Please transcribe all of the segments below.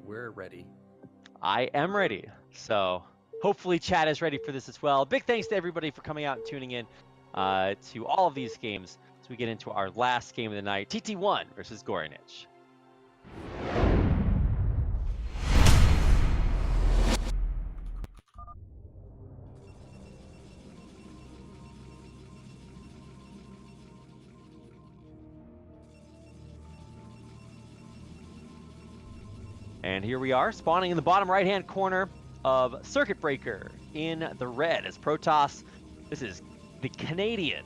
we're ready. I am ready. So hopefully chat is ready for this as well. Big thanks to everybody for coming out and tuning in to all of these games as we get into our last game of the night, TT1 versus g0rynich. And here we are, spawning in the bottom right-hand corner of Circuit Breaker in the red as Protoss. This is the Canadian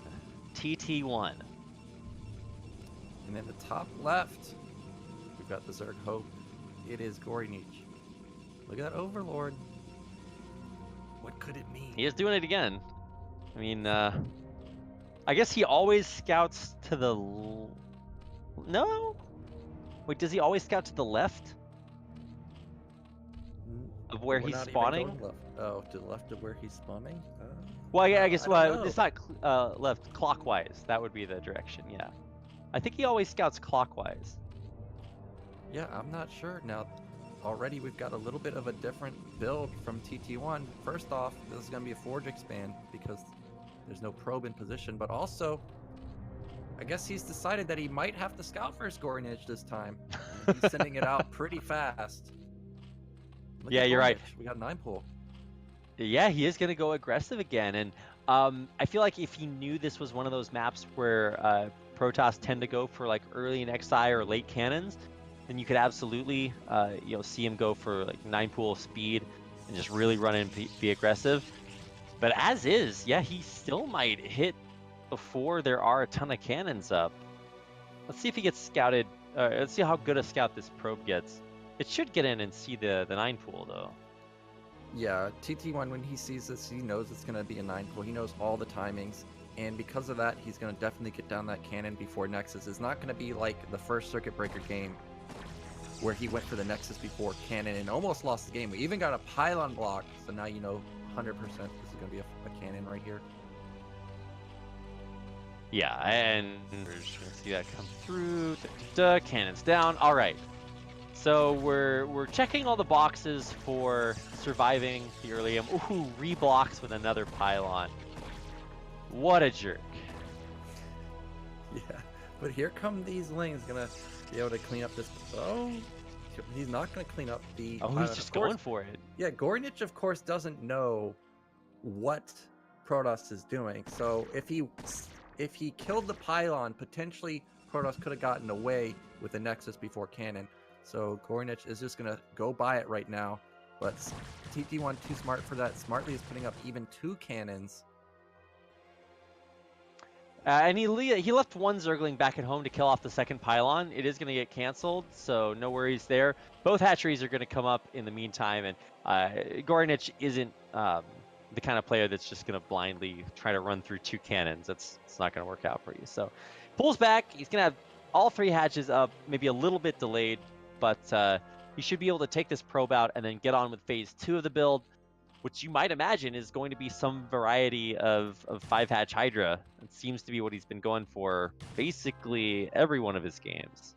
TT1. And in the top left, we've got the Zerg Hope. It is g0rynich. Look at that Overlord. What could it mean? He is doing it again. I mean, I guess he always scouts to the... No? Wait, does he always scout to the left? Of where he's spawning? Oh, to the left of where he's spawning? Well, yeah, I guess it's not left, clockwise. That would be the direction, yeah. I think he always scouts clockwise. Yeah, I'm not sure. Now, already we've got a little bit of a different build from TT1. First off, this is going to be a Forge expand because there's no probe in position, but also, I guess he's decided that he might have to scout for his g0rynich this time. He's sending it out pretty fast. Look Yeah, you're right. We got 9 pull. Yeah, he is going to go aggressive again. And I feel like if he knew this was one of those maps where Protoss tend to go for like early in XI or late cannons, then you could absolutely see him go for like 9 pool speed and just really run in and be aggressive. But as is, yeah, he still might hit before there are a ton of cannons up. Let's see if he gets scouted. Let's see how good a scout this probe gets. It should get in and see the 9 pool though. Yeah, TT1, when he sees this, he knows it's going to be a 9 pool. He knows all the timings. And because of that, he's going to definitely get down that cannon before Nexus. It's not going to be like the first Circuit Breaker game where he went for the Nexus before cannon and almost lost the game. We even got a pylon block, so now you know 100% this is going to be a cannon right here. Yeah, and we're just going to see that come through. Cannons down. All right. So we're checking all the boxes for surviving the early game. Ooh, reblocks with another pylon. What a jerk. Yeah, but here come these lings gonna be able to clean up this. Oh, he's not gonna clean up the. Oh, he's just going for it. Yeah, g0rynich of course doesn't know what Protoss is doing. So if he killed the pylon, potentially Protoss could have gotten away with the Nexus before cannon. So g0rynich is just gonna go by it right now. But TT1 too smart for that. Smartly is putting up even 2 cannons. And he left one Zergling back at home to kill off the second pylon. It is going to get canceled, so no worries there. Both hatcheries are going to come up in the meantime, and g0rynich isn't the kind of player that's just going to blindly try to run through 2 cannons. It's not going to work out for you. So pulls back. He's going to have all 3 hatches up, maybe a little bit delayed, but he should be able to take this probe out and then get on with phase 2 of the build, which you might imagine is going to be some variety of 5-hatch Hydra. It seems to be what he's been going for basically every one of his games.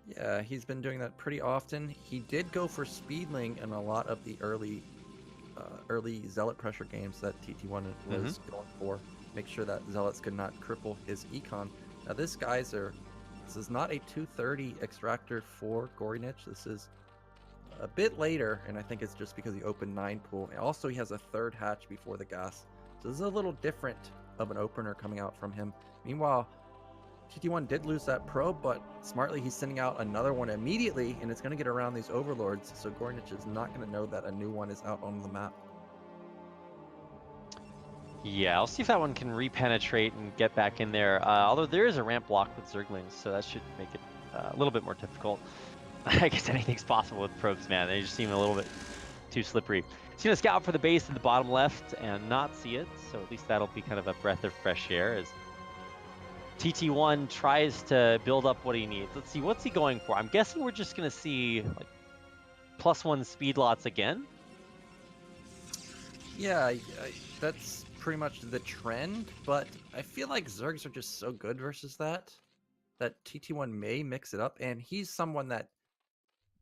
Yeah, he's been doing that pretty often. He did go for Speedling in a lot of the early Zealot pressure games that TT1 was going for. Make sure that Zealots could not cripple his econ. Now this is not a 230 extractor for g0rynich. This is a bit later, and I think it's just because he opened 9 pool. And also, he has a 3rd hatch before the gas. So this is a little different of an opener coming out from him. Meanwhile, TT1 did lose that probe, but smartly he's sending out another one immediately, and it's going to get around these overlords. So g0rynich is not going to know that a new one is out on the map. Yeah, I'll see if that one can repenetrate and get back in there. Although there is a ramp block with Zerglings, so that should make it a little bit more difficult. I guess anything's possible with probes, man. They just seem a little bit too slippery. He's going to scout for the base in the bottom left and not see it, so at least that'll be kind of a breath of fresh air as TT1 tries to build up what he needs. Let's see, what's he going for? I'm guessing we're just going to see like +1 speed lots again. Yeah, that's pretty much the trend, but I feel like Zergs are just so good versus that TT1 may mix it up, and he's someone that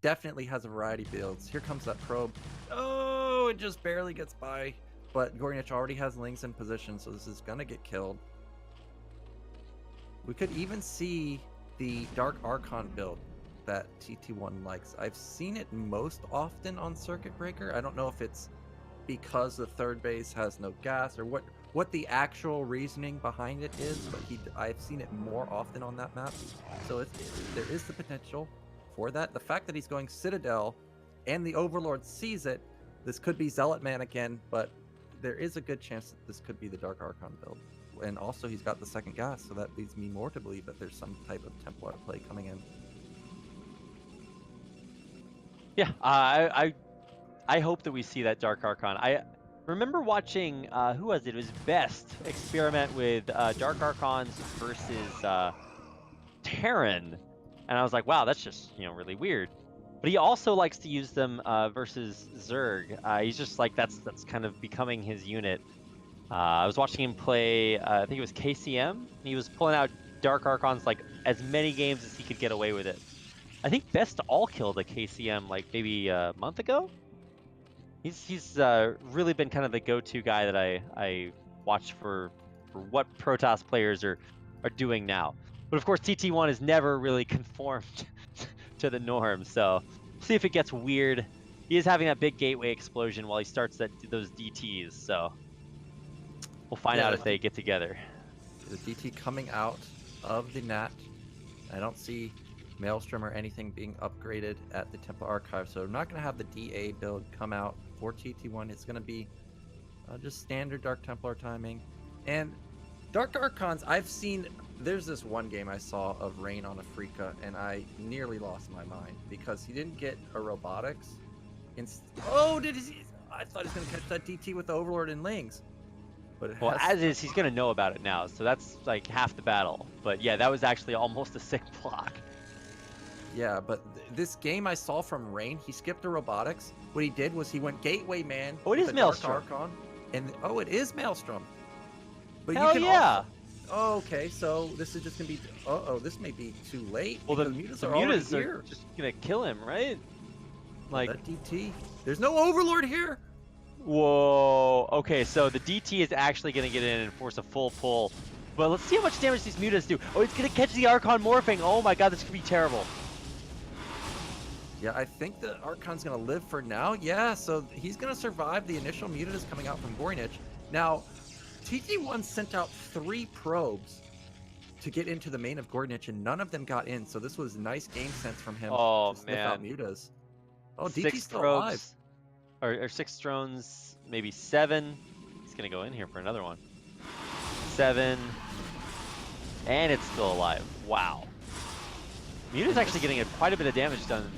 definitely has a variety of builds. Here comes that probe. Oh, it just barely gets by. But g0rynich already has Lings in position, so this is going to get killed. We could even see the Dark Archon build that TT1 likes. I've seen it most often on Circuit Breaker. I don't know if it's because the third base has no gas or what the actual reasoning behind it is, but I've seen it more often on that map. So there is the potential for that. The fact that he's going Citadel and the Overlord sees it, this could be Zealot Man again, but there is a good chance that this could be the Dark Archon build. And also he's got the second gas, so that leads me more to believe that there's some type of Templar play coming in. Yeah, I hope that we see that Dark Archon. I remember watching, who was it? It was Best experiment with Dark Archons versus Terran, and I was like, wow, that's just really weird. But he also likes to use them versus Zerg. He's just like that's kind of becoming his unit. I was watching him play. I think it was KCM. He was pulling out Dark Archons like as many games as he could get away with it. I think Best all killed a KCM like maybe a month ago. He's really been kind of the go-to guy that I watch for what Protoss players are doing now. But of course, TT1 has never really conformed to the norm, so we'll see if it gets weird. He is having that big gateway explosion while he starts those DTs, so we'll find out if they get together. The DT coming out of the Nat. I don't see Maelstrom or anything being upgraded at the Templar Archive, so I'm not going to have the DA build come out for TT1. It's going to be just standard Dark Templar timing. And Dark Archons, I've seen, there's this one game I saw of Rain on Afrika, and I nearly lost my mind because he didn't get a robotics. Oh, I thought he was going to catch that DT with the Overlord and Lings. But well, as is, he's going to know about it now, so that's like half the battle. But yeah, that was actually almost a sick block. Yeah, but this game I saw from Rain, he skipped the robotics. What he did was he went Gateway Man. Oh, it is Maelstrom. Archon, and oh, it is Maelstrom. But hell you can yeah! Oh, okay, so this is just gonna be. Oh, this may be too late. Well, the mutas are just gonna kill him, right? Like that DT. There's no Overlord here. Whoa. Okay, so the DT is actually gonna get in and force a full pull. But let's see how much damage these mutas do. Oh, it's gonna catch the Archon morphing. Oh my god, this could be terrible. Yeah, I think the Archon's gonna live for now. Yeah, so he's gonna survive the initial mutas coming out from g0rynich. Now, TT1 sent out 3 probes to get into the main of g0rynich, and none of them got in. So this was nice game sense from him to sniff out mutas. Oh, DT's still alive. Or 6 drones, maybe 7. He's gonna go in here for another one. 7, and it's still alive. Wow. Muta's actually getting quite a bit of damage done.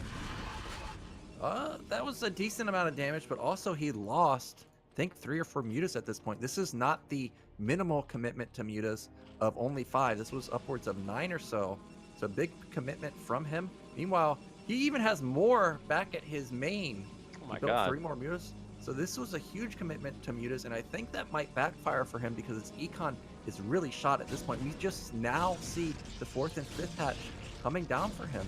That was a decent amount of damage, but also he lost, I think, 3 or 4 mutas at this point. This is not the minimal commitment to mutas of only 5. This was upwards of 9 or so. It's a big commitment from him. Meanwhile, he even has more back at his main. Oh my he built god. 3 more mutas. So this was a huge commitment to mutas, and I think that might backfire for him because his econ is really shot at this point. We just now see the 4th and 5th hatch coming down for him.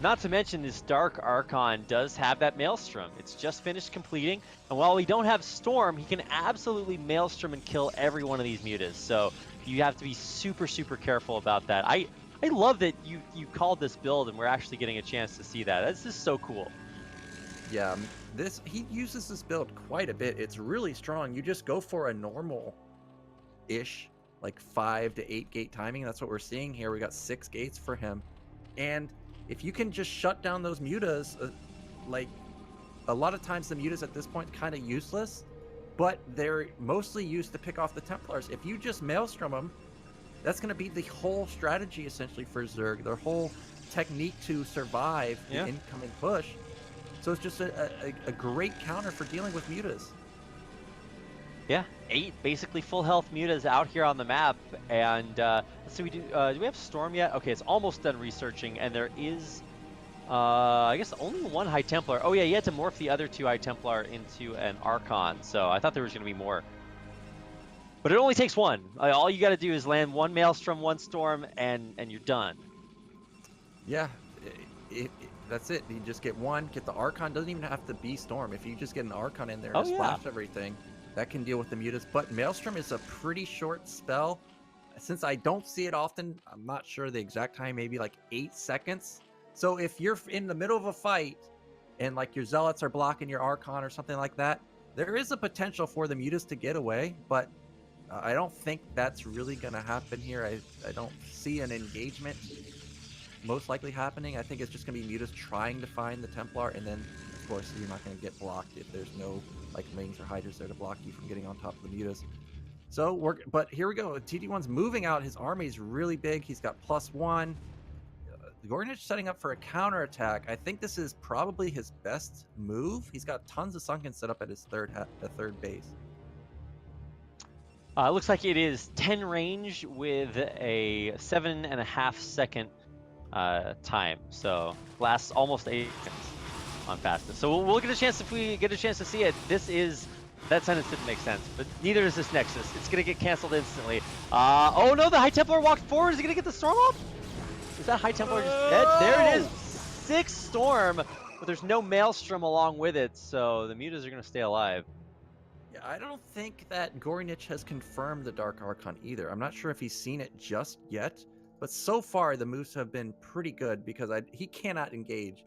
Not to mention this Dark Archon does have that Maelstrom. It's just finished completing, and while we don't have Storm, he can absolutely Maelstrom and kill every one of these mutas. So you have to be super, super careful about that. I love that you called this build and we're actually getting a chance to see that. This is so cool. Yeah, he uses this build quite a bit. It's really strong. You just go for a normal-ish, like 5 to 8 gate timing. That's what we're seeing here. We got 6 gates for him, and if you can just shut down those mutas, like a lot of times the mutas at this point kind of useless, but they're mostly used to pick off the Templars. If you just Maelstrom them, that's going to be the whole strategy essentially for Zerg, their whole technique to survive the incoming push. So it's just a great counter for dealing with mutas. Yeah, 8 basically full health mutas out here on the map, and let's see, do we have Storm yet? Okay, it's almost done researching, and there is, I guess only 1 High Templar. Oh yeah, you had to morph the other 2 High Templar into an Archon, so I thought there was going to be more. But it only takes 1. All you got to do is land 1 Maelstrom, 1 Storm, and you're done. Yeah, That's it. You just get one, get the Archon. Doesn't even have to be Storm. If you just get an Archon in there and splash everything, that can deal with the Mutas. But Maelstrom is a pretty short spell. Since I don't see it often, I'm not sure the exact time, maybe like 8 seconds. So if you're in the middle of a fight and like your Zealots are blocking your Archon or something like that, there is a potential for the Mutas to get away, but I don't think that's really going to happen here. I don't see an engagement most likely happening. I think it's just going to be Mutas trying to find the Templar, and then, of course, you're not going to get blocked if there's no like Lings or Hydras there to block you from getting on top of the Mutas. So, but here we go. TT1's moving out. His army is really big. He's got +1. g0rynich setting up for a counterattack. I think this is probably his best move. He's got tons of Sunken set up at his third base. Looks like it is 10 range with a 7.5 second time. So lasts almost 8 seconds on fastest. So we'll get a chance, if we get a chance to see it. This is, that sentence didn't make sense, but neither does this Nexus. It's going to get canceled instantly. Oh no, the High Templar walked forward. Is he going to get the Storm off? Is that High Templar just dead? There it is. 6 Storm, but there's no Maelstrom along with it, so the Mutas are going to stay alive. Yeah, I don't think that g0rynich has confirmed the Dark Archon either. I'm not sure if he's seen it just yet, but so far the moves have been pretty good because he cannot engage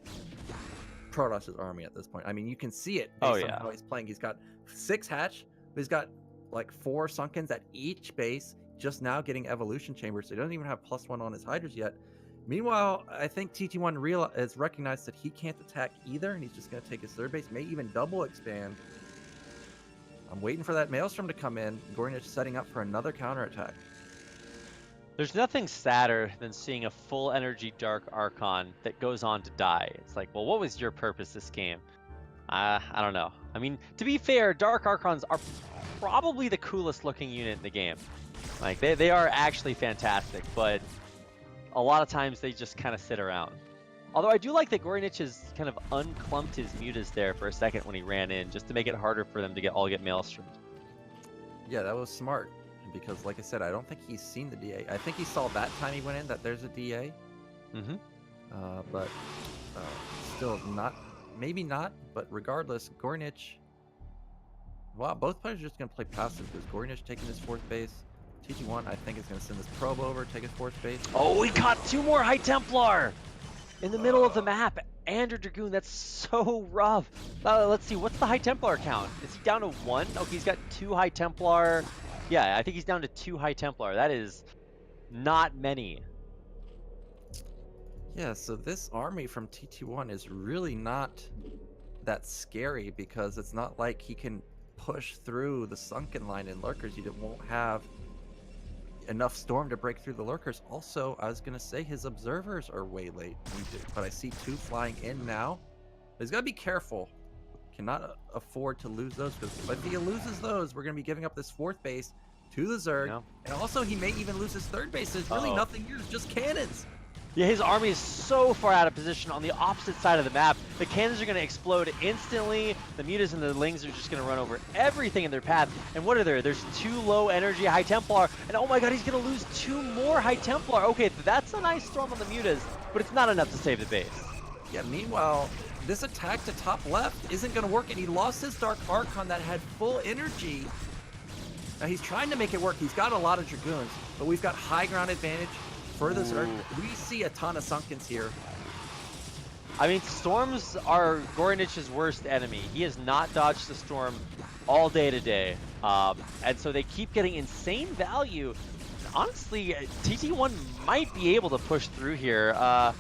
Protoss' army at this point. I mean, you can see it based on how he's playing. He's got 6 hatch, but he's got like 4 Sunkens at each base, just now getting Evolution Chambers, so he doesn't even have +1 on his Hydras yet. Meanwhile, I think TT1 has recognized that he can't attack either, and he's just going to take his third base, may even double expand. I'm waiting for that Maelstrom to come in. g0rynich setting up for another counterattack. There's nothing sadder than seeing a full energy Dark Archon that goes on to die. It's like, well, what was your purpose this game? I don't know. I mean, to be fair, Dark Archons are probably the coolest looking unit in the game. Like, they are actually fantastic, but a lot of times they just kind of sit around. Although I do like that g0rynich has kind of unclumped his Mutas there for a second when he ran in, just to make it harder for them to get Maelstromed. Yeah, that was smart. Because, like I said, I don't think he's seen the DA. I think he saw that time he went in that there's a DA. But still not, maybe not. But regardless, g0rynich. Wow, both players are just going to play passive because g0rynich taking his 4th base. TT1, I think, is going to send this probe over, take his 4th base. Oh, we caught 2 more High Templar in the middle of the map. And a Dragoon, that's so rough. Let's see, what's the High Templar count? Is he down to 1? Okay, he's got 2 High Templar. Yeah, I think he's down to 2 High Templar. That is not many. Yeah, so this army from TT1 is really not that scary because it's not like he can push through the Sunken line and Lurkers. You won't have enough Storm to break through the Lurkers. Also, I was going to say his Observers are way late, but I see 2 flying in now. He's got to be careful. Cannot afford to lose those, because if he loses those, we're going to be giving up this 4th base to the Zerg. No. And also, he may even lose his 3rd base. There's really nothing here. It's just cannons. Yeah, his army is so far out of position on the opposite side of the map. The cannons are going to explode instantly. The Mutas and the Lings are just going to run over everything in their path. And what are there? There's 2 low energy High Templar. And oh my god, he's going to lose 2 more High Templar. Okay, that's a nice storm on the Mutas, but it's not enough to save the base. Yeah, meanwhile, this attack to top left isn't going to work, and he lost his Dark Archon that had full energy. Now he's trying to make it work. He's got a lot of Dragoons, but we've got high ground advantage for the Zerg. We see a ton of Sunkens here. I mean, Storms are g0rynich's worst enemy. He has not dodged the Storm all day today. And so they keep getting insane value. Honestly, TT1 might be able to push through here. I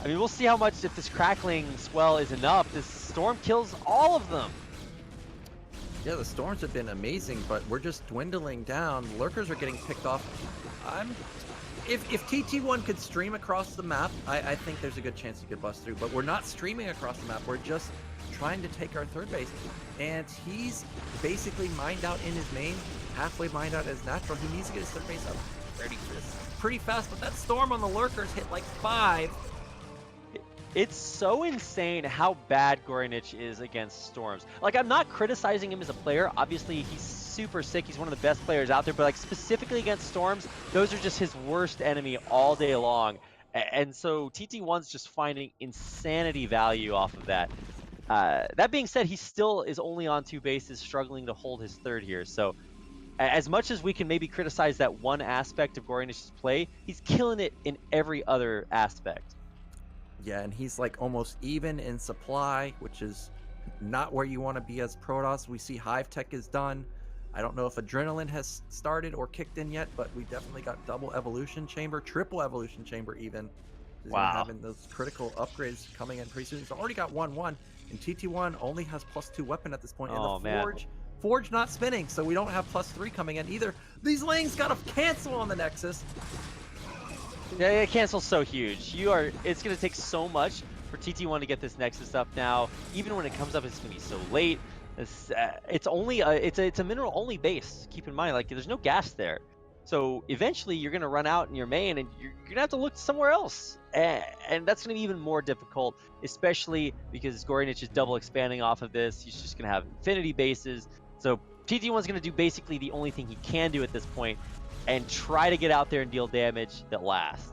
mean, we'll see how much, if this Crackling Swell is enough. This Storm kills all of them. Yeah, the Storms have been amazing, but we're just dwindling down. Lurkers are getting picked off. If TT1 could stream across the map, I think there's a good chance he could bust through. But we're not streaming across the map. We're just trying to take our 3rd base. And he's basically mined out in his main, halfway mined out as natural. He needs to get his 3rd base up pretty fast. But that Storm on the Lurkers hit like 5. It's so insane how bad g0rynich is against Storms. Like, I'm not criticizing him as a player. Obviously, he's super sick. He's one of the best players out there. But, like, specifically against Storms, those are just his worst enemy all day long. And so TT1's just finding insanity value off of that. That being said, he still is only on 2 bases, struggling to hold his third here. So as much as we can maybe criticize that one aspect of g0rynich's play, he's killing it in every other aspect. Yeah, and he's like almost even in supply, which is not where you want to be as Protoss. We see Hive Tech is done. I don't know if Adrenaline has started or kicked in yet, but we definitely got double Evolution Chamber, triple Evolution Chamber even. He's gonna Wow. having those critical upgrades coming in pretty soon. He's already got 1-1, and TT1 only has +2 weapon at this point. Oh, And the man. Forge not spinning, so we don't have +3 coming in either. These lanes gotta cancel on the Nexus. Yeah, cancel's so huge. It's gonna take so much for TT1 to get this Nexus up now. Even when it comes up, it's gonna be so late. It's a mineral only base. Keep in mind, like there's no gas there. So eventually you're gonna run out in your main, and you're gonna have to look somewhere else. And that's gonna be even more difficult, especially because g0rynich is double expanding off of this. He's just gonna have infinity bases. So TT1's gonna do basically the only thing he can do at this point, and try to get out there and deal damage that lasts.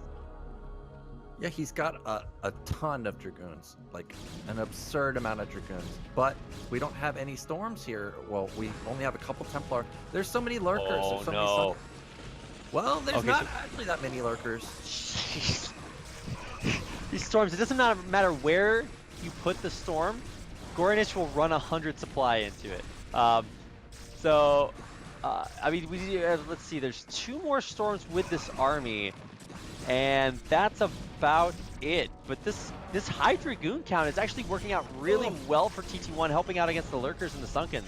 Yeah, he's got a ton of Dragoons, like an absurd amount of Dragoons. But we don't have any Storms here. Well, we only have a couple Templar. There's so many Lurkers. Oh, There's so no. many well, there's Okay, not actually that many Lurkers. These Storms, it doesn't matter where you put the Storm, g0rynich will run 100 supply into it. I mean, let's see, there's 2 more Storms with this army, and that's about it. But this high Dragoon count is actually working out really well for TT1, helping out against the Lurkers and the Sunkens.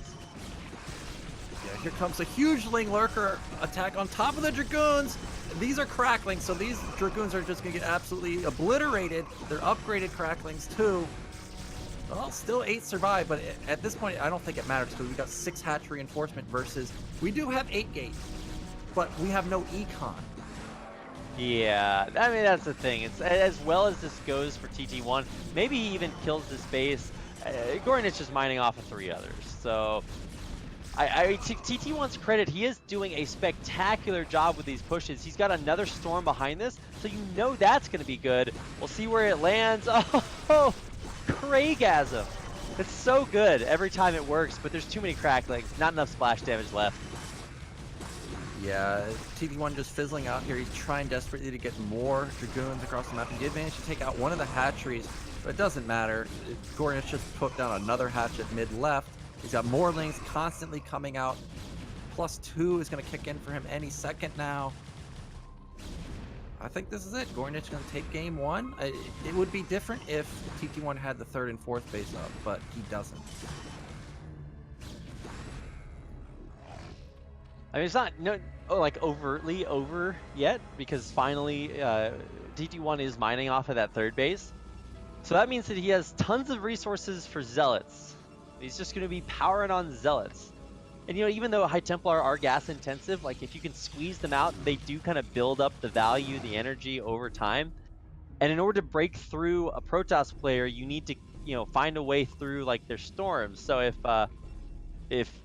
Yeah, here comes a huge Ling Lurker attack on top of the Dragoons. These are Cracklings, so these Dragoons are just going to get absolutely obliterated. They're upgraded Cracklings too. Well, still 8 survive, but at this point, I don't think it matters because we got 6 hatch reinforcement versus we do have 8 gate, but we have no econ. Yeah, I mean, that's the thing. It's as well as this goes for TT1, maybe he even kills this base. g0rynich is mining off of 3 others. So I take TT1's credit. He is doing a spectacular job with these pushes. He's got another Storm behind this, so you know that's going to be good. We'll see where it lands. Oh, Craigasm. It's so good every time it works, but there's too many Cracklings. Not enough splash damage left. Yeah, TT1 just fizzling out here. He's trying desperately to get more Dragoons across the map. He did manage to take out one of the hatcheries, but it doesn't matter. g0rynich just put down another hatch at mid-left. He's got more lanes constantly coming out. +2 is going to kick in for him any second now. I think this is it. g0rynich going to take game 1. It would be different if TT1 had the 3rd and 4th base up, but he doesn't. I mean, it's not like overtly over yet, because finally TT1 is mining off of that 3rd base. So that means that he has tons of resources for Zealots. He's just going to be powering on Zealots. And even though High Templar are gas intensive, like if you can squeeze them out, they do kind of build up the value, the energy over time. And in order to break through a Protoss player, you need to find a way through like their Storms. So if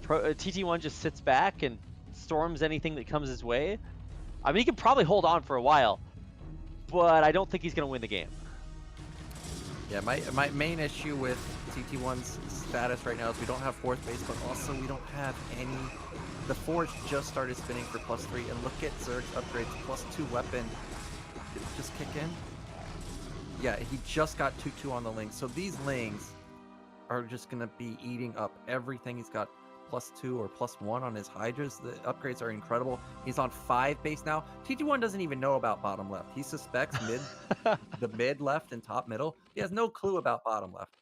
TT1 just sits back and storms anything that comes his way, I mean, he can probably hold on for a while, but I don't think he's going to win the game. Yeah, my main issue with TT1's status right now is we don't have 4th base, but also we don't have any. The Forge just started spinning for +3, and look at Zerg's upgrades, +2 weapon. Did it just kick in? Yeah, he just got 2-2 on the Ling, so these Lings are just going to be eating up everything. He's got +2 or +1 on his Hydras. The upgrades are incredible. He's on 5 base now. TT1 doesn't even know about bottom left. He suspects the mid left and top middle. He has no clue about bottom left.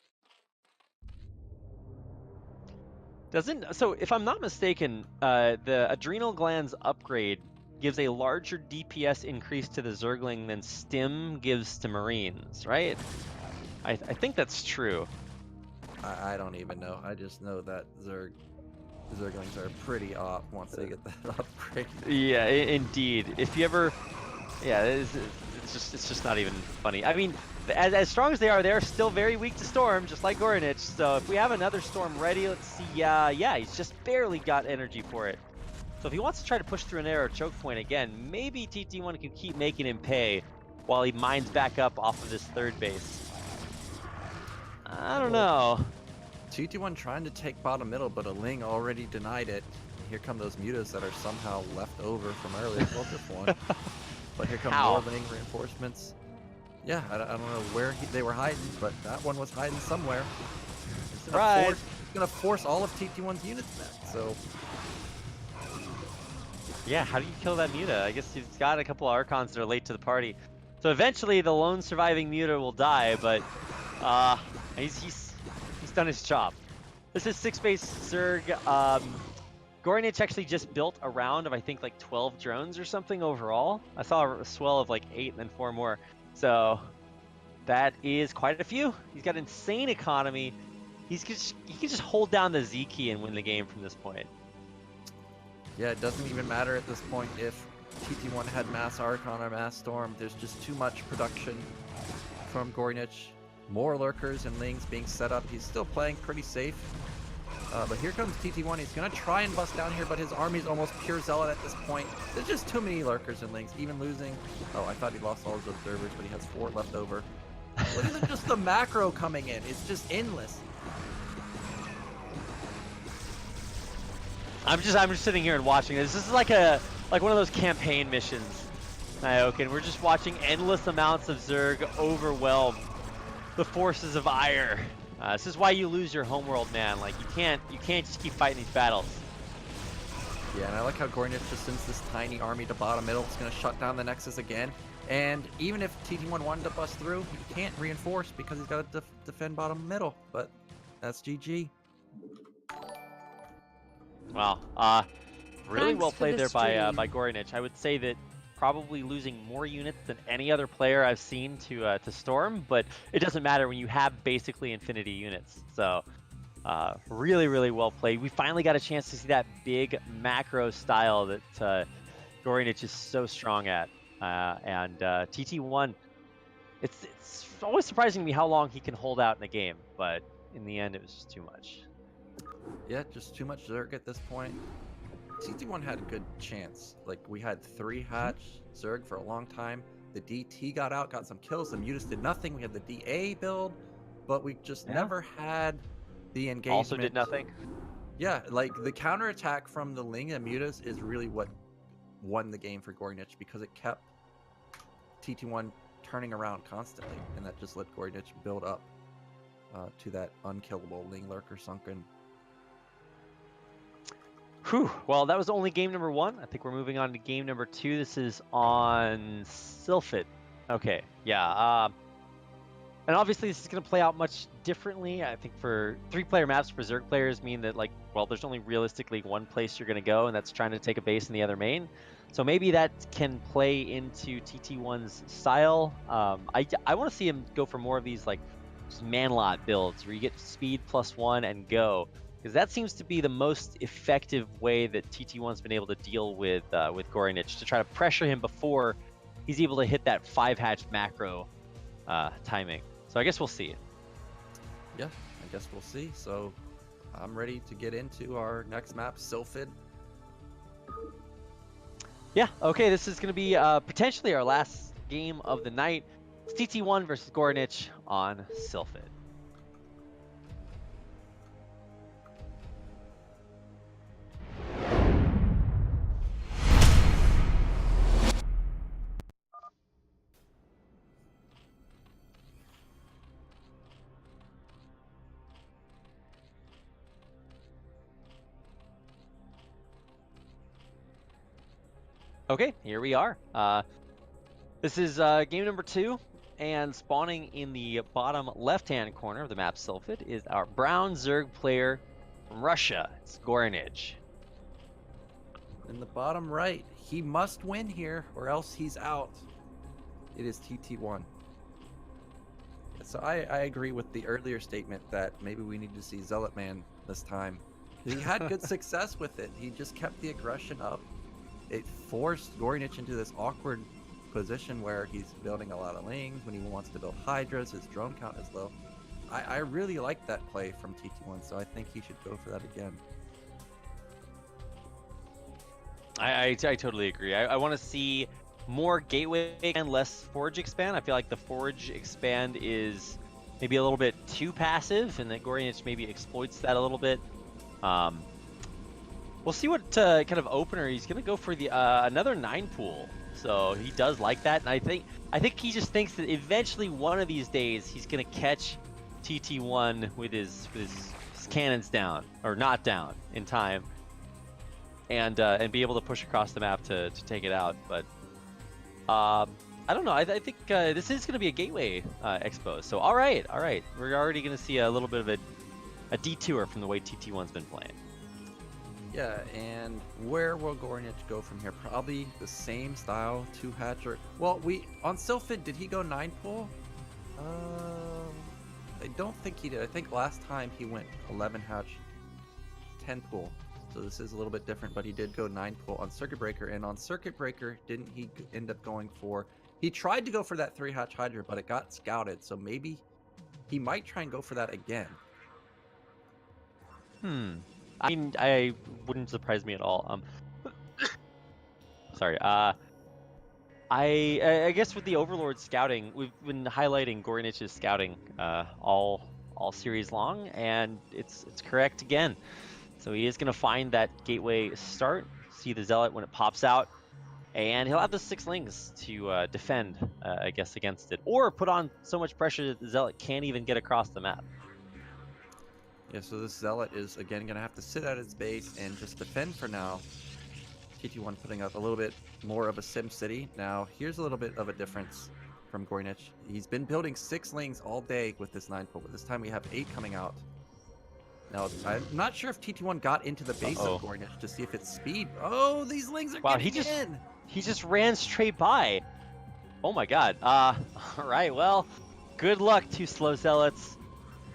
So if I'm not mistaken, the Adrenal Glands upgrade gives a larger DPS increase to the Zergling than Stim gives to Marines, right? I think that's true. I don't even know. I just know that Zerglings are pretty off once they get that upgrade. Yeah, indeed. If you ever, yeah, it's just not even funny. I mean, as strong as they're still very weak to Storm, just like g0rynich. So if we have another Storm ready, let's see. Yeah, he's just barely got energy for it. So if he wants to try to push through an arrow choke point again, maybe TT1 can keep making him pay. while he mines back up off of this third base. I don't Well, know. TT1 trying to take bottom middle, but a Ling already denied it. Here come those mutas that are somehow left over from earlier. Well, just one. But here come more How? Ling reinforcements. Yeah, I don't know where they were hiding, but that one was hiding somewhere. Surprise! It's gonna force all of TT1's units back. So Yeah, how do you kill that Muta? I guess he's got a couple of Archons that are late to the party. So eventually the lone surviving Muta will die, but he's done his job. This is 6-base Zerg. g0rynich actually just built a round of, I think, like 12 drones or something overall. I saw a swell of like 8 and then 4 more. So that is quite a few. He's got insane economy. He can just hold down the Z key and win the game from this point. yeah, it doesn't even matter at this point if TT1 had Mass Archon or Mass Storm. There's just too much production from g0rynich. More lurkers and Lings being set up. He's still playing pretty safe. But here comes TT1. He's going to try and bust down here, but his army's almost pure zealot at this point. There's just too many lurkers and Lings, even losing. Oh, I thought he lost all his observers, but he has 4 left over. Look at just the macro coming in. It's just endless. I'm just sitting here and watching this. This is like one of those campaign missions, Nyoken. We're just watching endless amounts of Zerg overwhelm the forces of Ire. This is why you lose your homeworld, man. Like you can't just keep fighting these battles. Yeah, and I like how g0rynich just sends this tiny army to bottom middle. It's going to shut down the Nexus again. And even if TT1 wanted to bust through, he can't reinforce because he's got to defend bottom middle. But that's GG. Wow. Really Thanks well for played the there by stream. g0rynich. I would say that probably losing more units than any other player I've seen to Storm, but it doesn't matter when you have basically infinity units. So really, really well played. We finally got a chance to see that big macro style that g0rynich is so strong at. And TT1, it's always surprising to me how long he can hold out in the game, but in the end it was just too much. Yeah, just too much Zerg at this point. TT1 had a good chance. Like, we had 3 hatch Zerg for a long time. The DT got out, got some kills. The Mutas did nothing. We had the DA build, but we just never had the engagement. Also did nothing. Yeah, like, the counterattack from the Ling and Mutas is really what won the game for g0rynich because it kept TT1 turning around constantly, and that just let g0rynich build up to that unkillable Ling Lurker sunken. Whew. Well, that was only game number 1. I think we're moving on to game number 2. This is on Sylphid. Okay, yeah. And obviously this is going to play out much differently. I think for 3-player maps for Zerg players mean that, like, well, there's only realistically one place you're going to go, and that's trying to take a base in the other main. So maybe that can play into TT1's style. I want to see him go for more of these, like, just man-lot builds where you get speed +1 and go. Because that seems to be the most effective way that TT1's been able to deal with g0rynich, to try to pressure him before he's able to hit that 5-hatch macro timing. So I guess we'll see. Yeah, I guess we'll see. So I'm ready to get into our next map, Sylphid. Yeah, okay, this is going to be potentially our last game of the night. It's TT1 versus g0rynich on Sylphid. Okay, here we are. This is game number 2, and spawning in the bottom left-hand corner of the map Sylphid is our brown Zerg player from Russia. It's g0rynich. In the bottom right, he must win here or else he's out. It is TT1. So I agree with the earlier statement that maybe we need to see Zealot Man this time. He had good success with it. He just kept the aggression up. It forced g0rynich into this awkward position where he's building a lot of Lings. When he wants to build Hydras, his drone count is low. I really like that play from TT1, so I think he should go for that again. I totally agree. I want to see more gateway and less forge expand. I feel like the forge expand is maybe a little bit too passive, and that g0rynich maybe exploits that a little bit. We'll see what kind of opener he's gonna go for. The another 9 pool, so he does like that, and I think he just thinks that eventually one of these days he's gonna catch TT1 with his cannons down or not down in time, and be able to push across the map to take it out. But I don't know. I think this is going to be a gateway expo. So all right, we're already going to see a little bit of a detour from the way TT1's been playing. Yeah, and where will g0rynich go from here? Probably the same style, 2 hatcher. Well, on Sylphid, did he go 9 pool? I don't think he did. I think last time he went 11 hatch, 10 pool. So this is a little bit different, but he did go 9 pool on Circuit Breaker. And on Circuit Breaker, didn't he end up going for... He tried to go for that 3 hatch Hydra, but it got scouted. So maybe he might try and go for that again. I mean, I wouldn't surprise me at all. Sorry. I guess with the Overlord scouting, we've been highlighting g0rynich's scouting all series long, and it's correct again. So he is going to find that gateway start, see the Zealot when it pops out, and he'll have the 6 lings to defend, I guess, against it, or put on so much pressure that the Zealot can't even get across the map. Yeah, so this Zealot is, again, going to have to sit at its base and just defend for now. TT1 putting up a little bit more of a Sim City. Now, here's a little bit of a difference from g0rynich. He's been building 6 lings all day with this 9 pool, but this time we have 8 coming out. Now, I'm not sure if TT1 got into the base of g0rynich to see if it's speed. Oh, these lings are getting in! He just ran straight by. Oh my god. All right, well, good luck to Slow Zealots.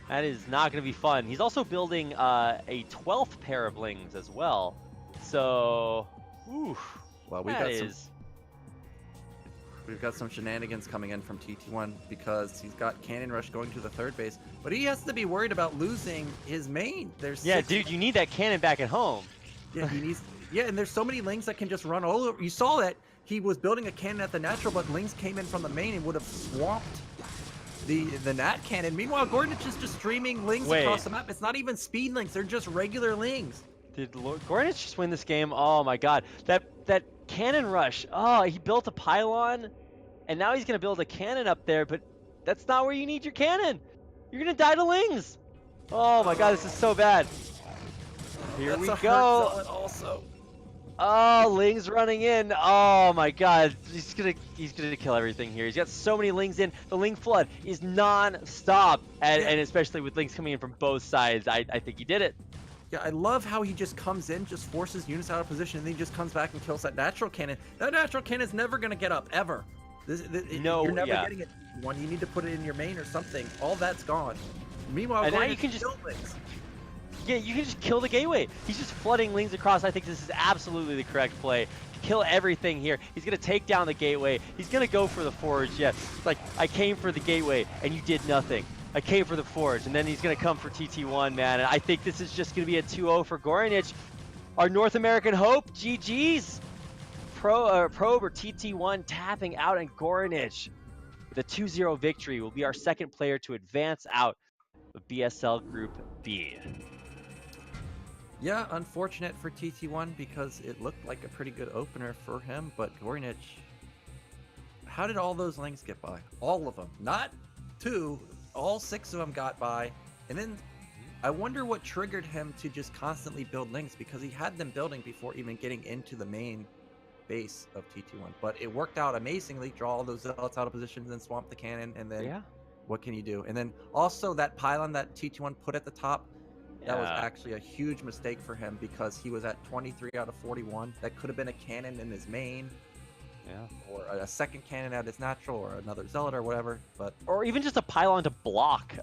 That is not going to be fun. He's also building a 12th pair of lings as well. So, oof. Well, we've got some shenanigans coming in from TT1 because he's got Cannon Rush going to the 3rd base, but he has to be worried about losing his main. Dude, you need that cannon back at home. Yeah, he needs. Yeah, and there's so many lings that can just run all over. You saw that he was building a cannon at the natural, but lings came in from the main and would have swamped the nat cannon. Meanwhile, g0rynich is just streaming lings across the map. It's not even speed lings; they're just regular lings. Did g0rynich just win this game? Oh my god, that cannon rush. Oh, he built a pylon, and now he's gonna build a cannon up there. But that's not where you need your cannon. You're gonna die to lings. Oh my god, this is so bad. Here we go. Also. Oh, lings running in. Oh my god, he's gonna kill everything here. He's got so many lings in. The ling flood is non-stop, and especially with lings coming in from both sides, I think he did it. Yeah, I love how he just comes in, just forces units out of position, and then he just comes back and kills that natural cannon. That natural cannon is never gonna get up ever. You're never getting it. One, you need to put it in your main or something. All that's gone. Meanwhile, and now you can just kill lings. Yeah, you can just kill the gateway. He's just flooding lings across. I think this is absolutely the correct play. Kill everything here. He's going to take down the gateway. He's going to go for the forge. Yeah, it's like, I came for the gateway, and you did nothing. I came for the forge, and then he's going to come for TT1, man. And I think this is just going to be a 2-0 for g0rynich. Our North American hope, GG's. Probe or TT1 tapping out, and g0rynich with a 2-0 victory will be our 2nd player to advance out of BSL Group B. Yeah, unfortunate for TT1 because it looked like a pretty good opener for him, but g0rynich, how did all those lings get by? All of them. Not 2, all 6 of them got by. And then I wonder what triggered him to just constantly build lings, because he had them building before even getting into the main base of TT1. But it worked out amazingly. Draw all those zealots out of position, then swamp the cannon, and then what can you do? And then also that pylon that TT1 put at the top, that was actually a huge mistake for him because he was at 23 out of 41. That could have been a cannon in his main. Or a 2nd cannon at his natural, or another zealot or whatever. Or even just a pylon to block